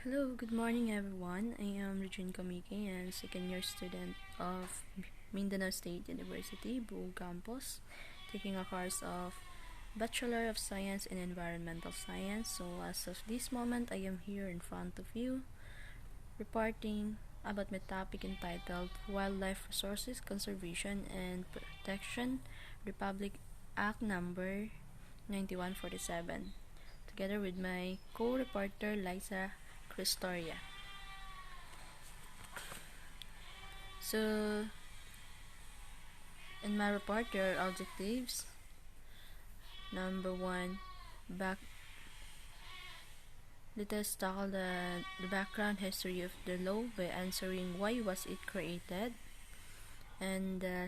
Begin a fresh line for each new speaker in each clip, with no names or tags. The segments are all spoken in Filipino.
Hello, good morning everyone. I am Regine Kamiki and second year student of Mindanao State University, Buo Campus, taking a course of Bachelor of Science in Environmental Science. So as of this moment, I am here in front of you reporting about my topic entitled Wildlife Resources Conservation and Protection, Republic Act Number 9147, together with my co-reporter Liza Cristoria. So, in my report, there are objectives. Number one, let us tackle the background history of the law by answering why was it created and the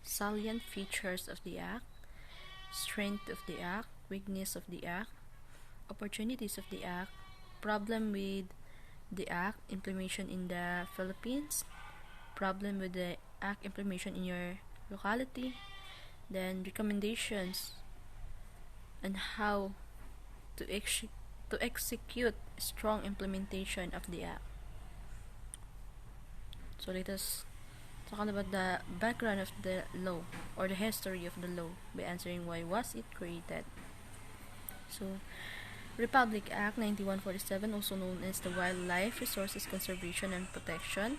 salient features of the act, strength of the act, weakness of the act, opportunities of the act, problem with the act implementation in the Philippines, problem with the act implementation in your locality, then recommendations on how to execute strong implementation of the act. So let us talk about the background of the law or the history of the law by answering why was it created. So Republic Act 9147, also known as the Wildlife Resources Conservation and Protection.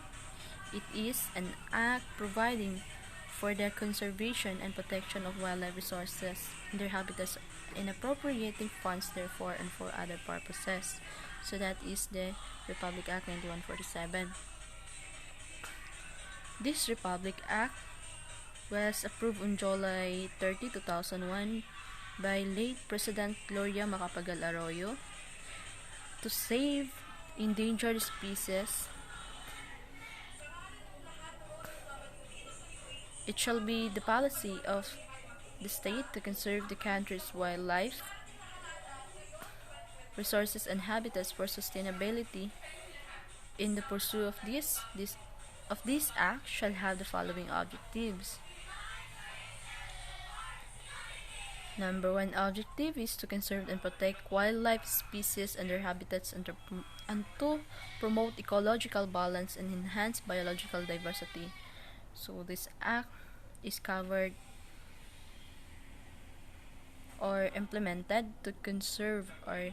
It is an act providing for the conservation and protection of wildlife resources and their habitats and appropriating funds therefore and for other purposes. So that is the Republic Act 9147. This Republic Act was approved on July 30, 2001 by late President Gloria Macapagal Arroyo to save endangered species. It shall be the policy of the state to conserve the country's wildlife, resources and habitats for sustainability. In the pursuit of this act shall have the following objectives. Number one objective is to conserve and protect wildlife species and their habitats and to promote ecological balance and enhance biological diversity. So this act is covered or implemented to conserve or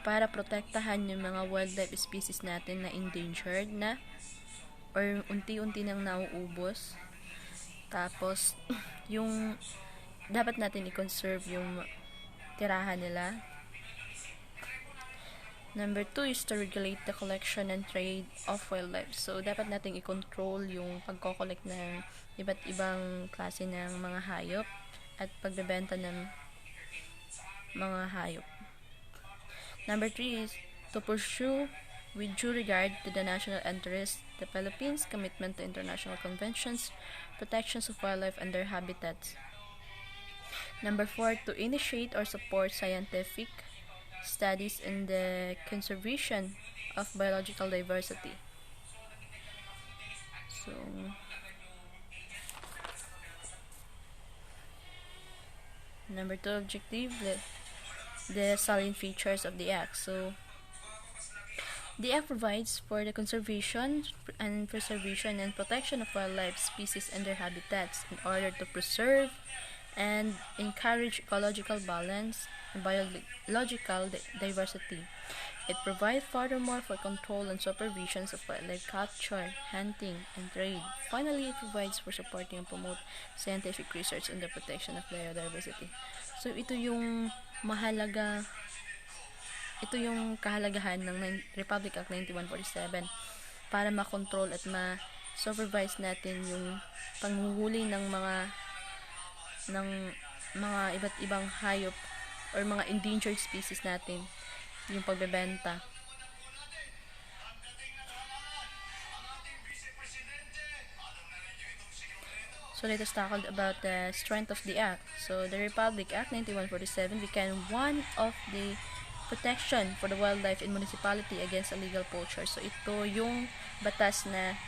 para protektahan yung mga wildlife species natin na endangered na or unti-unti nang nauubos. Tapos, yung dapat natin i-conserve yung tirahan nila. Number 2 is to regulate the collection and trade of wildlife. So, dapat natin i-control yung pagko-collect ng iba't ibang klase ng mga hayop at pagbebenta ng mga hayop. Number 3 is to pursue with due regard to the national interest, the Philippines' commitment to international conventions, protections of wildlife and their habitats. Number 4, to initiate or support scientific studies in the conservation of biological diversity. So, number 2 objective, the salient features of the act. So, the act provides for the conservation and preservation and protection of wildlife species and their habitats in order to preserve and encourage ecological balance and biological diversity. It provides furthermore for control and supervision of wildlife capture, hunting, and trade. Finally, it provides for supporting and promote scientific research in the protection of biodiversity. So, ito yung kahalagahan ng Republic Act 9147 para makontrol at ma-supervise natin yung panghuhuli ng mga iba't ibang hayop or mga endangered species natin, yung pagbebenta. So let us talk about the strength of the act. So the Republic Act 9147 became one of the protection for the wildlife in municipality against illegal poaching. So ito yung batas na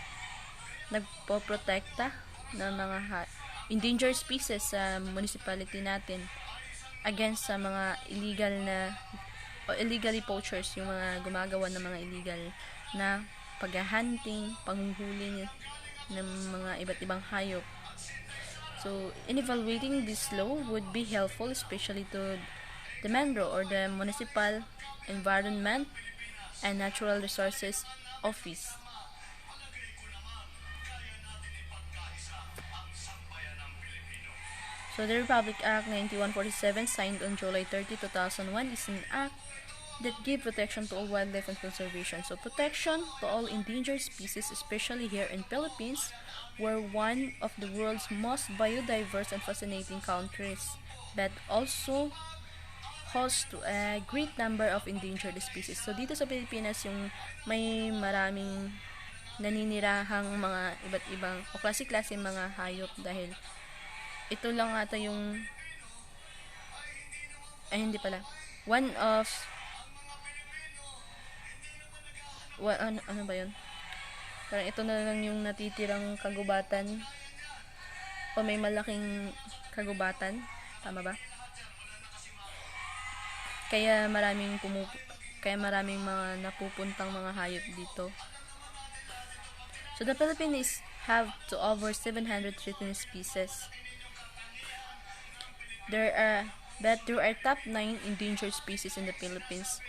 nagpoprotekta ng mga endangered species sa municipality natin against sa mga illegal na o illegally poachers, yung mga gumagawa ng mga illegal na paghahunting, panghuhuli ng mga iba't ibang hayop. So, in evaluating this law would be helpful, especially to the MNRO or the Municipal Environment and Natural Resources Office. So, the Republic Act 9147, signed on July 30, 2001, is an act that give protection to all wildlife and conservation. So, protection to all endangered species, especially here in Philippines, we're one of the world's most biodiverse and fascinating countries, but also host to a great number of endangered species. So, dito sa Pilipinas, yung may maraming naninirahang mga iba't ibang o klase-klase mga hayop dahil ito lang ata yung hindi pala one of ano ba yun, parang ito na lang yung natitirang kagubatan o may malaking kagubatan, tama ba? Kaya maraming mga napupuntang mga hayop dito. So the Philippines have to over 700 threatened species. There are top 9 endangered species in the Philippines.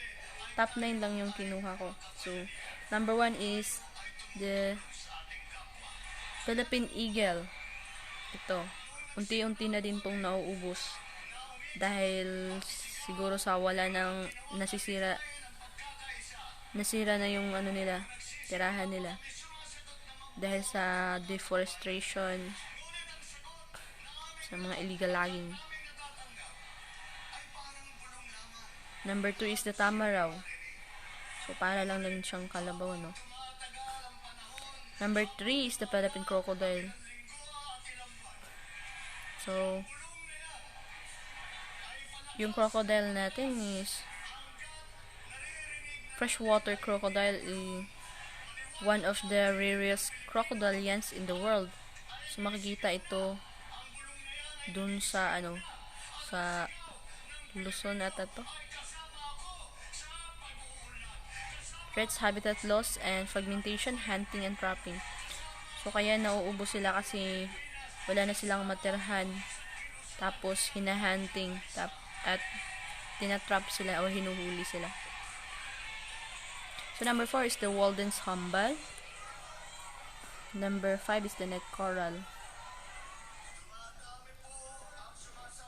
Top 9 lang yung kinuha ko. So, number 1 is the Philippine eagle. Ito, unti-unti na din pong nauubos dahil siguro sa wala ng nasira na yung tirahan nila dahil sa deforestation, sa mga illegal logging. Number 2 is the tamaraw. So, para lang siyang kalabaw, no? Number 3 is the Philippine crocodile. So, yung crocodile natin is freshwater crocodile, one of the rarest crocodilians in the world. So, makikita ito dun sa sa Luzon ata to. Threats, habitat loss, and fragmentation, hunting, and trapping. So, kaya nauubos sila kasi wala na silang matirhan. Tapos, hinahunting. At tinatrap sila o hinuhuli sila. So, number 4 is the Walden's Humble. Number 5 is the net coral.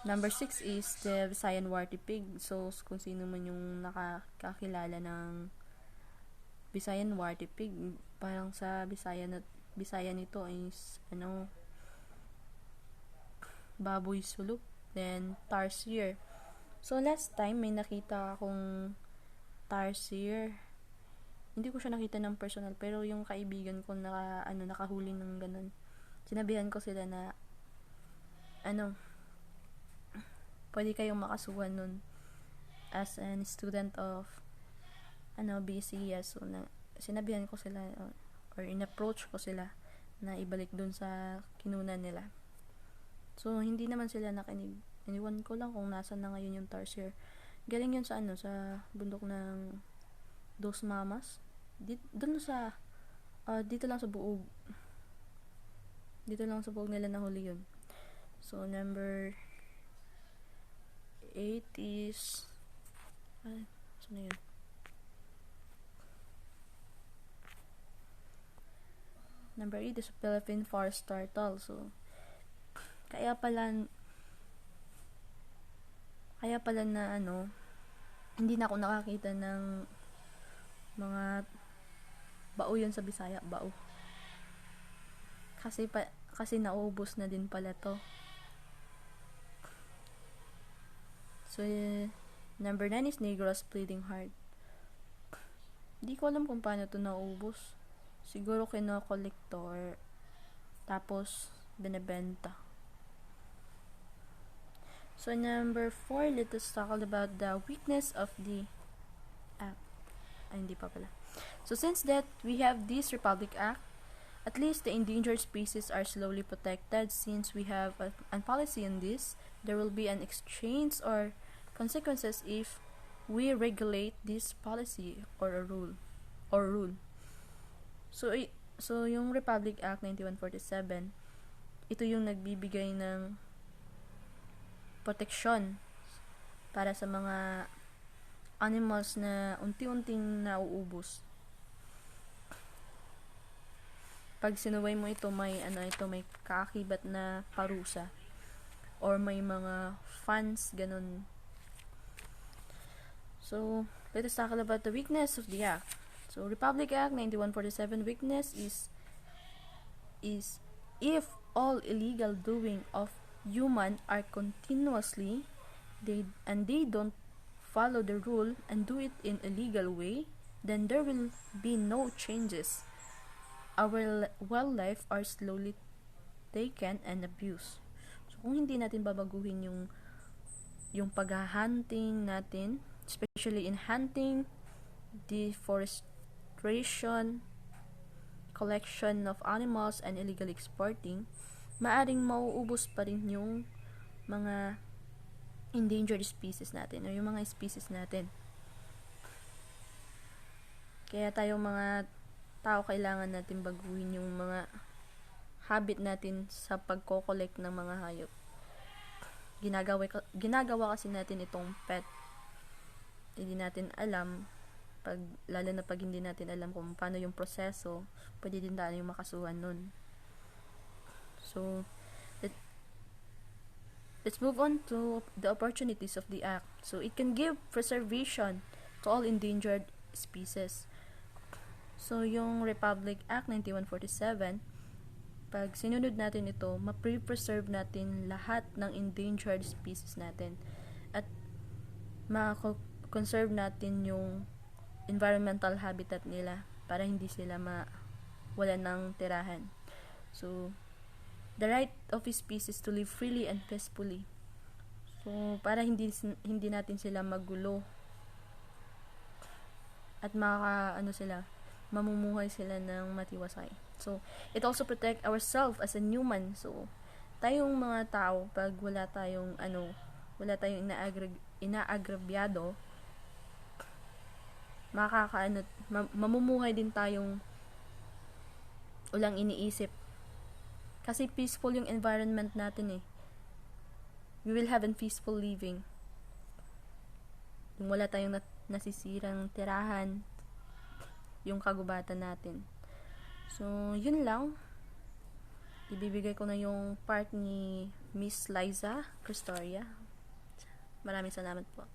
Number 6 is the Visayan warty pig. So, kung sino man yung nakakilala ng Visayan warty pig, parang sa Bisaya nito is baboy sulok, then tarsier. So last time may nakita akong tarsier. Hindi ko siya nakita ng personal, pero yung kaibigan ko nakahuli ng ganun. Sinabihan ko sila na pwede kayong makasuhan nun as an student of BCS. So, sinabihan ko sila or in-approach ko sila na ibalik dun sa kinunan nila. So, hindi naman sila nakinig. Iniwan ko lang kung nasan na ngayon yung tarsier. Galing yun sa sa bundok ng Dos Mamas. Dito lang sa buog. Dito lang sa buog nila nahuli yun. So, number 8 is saan na yun? Number 8 is Philippine forest turtle. So, kaya pala na hindi na ako nakakita ng mga bao yun sa Bisaya, bao. Kasi naubos na din pala to. So, number 9 is Negros bleeding heart. Hindi ko alam kung paano to naubos. Siguro kino-collector tapos binebenta. So, number 4, let us talk about the weakness of the act. Hindi pa pala. So, since that we have this Republic Act, at least the endangered species are slowly protected. Since we have a policy on this, there will be an exchange or consequences if we regulate this policy or a rule. So yung Republic Act 9147, ito yung nagbibigay ng proteksyon para sa mga animals na unti-unting nauubos. Pag sinuway mo ito, may kaakibat na parusa or may mga fines, ganun. So, let us tackle about the weakness of the act. So, Republic Act 9147 weakness is if all illegal doing of human are continuously they don't follow the rule and do it in a legal way, then there will be no changes. Our wildlife are slowly taken and abused. So, kung hindi natin babaguhin yung pag-hunting natin, especially in hunting, deforestation, collection of animals, and illegal exporting, maaring mauubos pa rin yung mga endangered species natin o yung mga species natin. Kaya tayong mga tao, kailangan natin baguhin yung mga habit natin sa pagko-collect ng mga hayop. Ginagawa kasi natin itong pet. Hindi natin alam, lalo na pag hindi natin alam kung paano yung proseso, pwede din tayo yung makasuhan nun. So, let's move on to the opportunities of the act. So, it can give preservation to all endangered species. So, yung Republic Act 9147, pag sinunod natin ito, ma-preserve natin lahat ng endangered species natin. At ma-conserve natin yung environmental habitat nila para hindi sila wala ng tirahan. So, the right of a species to live freely and peacefully. So, para hindi natin sila magulo at mamumuhay sila ng matiwasay. So, it also protect ourselves as a human. So, tayong mga tao, pag wala tayong inaagrabyado, mamumuhay din tayong walang iniisip. Kasi peaceful yung environment natin eh. We will have a peaceful living. Yung wala tayong nasisirang tirahan, yung kagubatan natin. So, yun lang. Ibibigay ko na yung part ni Miss Liza Cristoria. Maraming salamat po.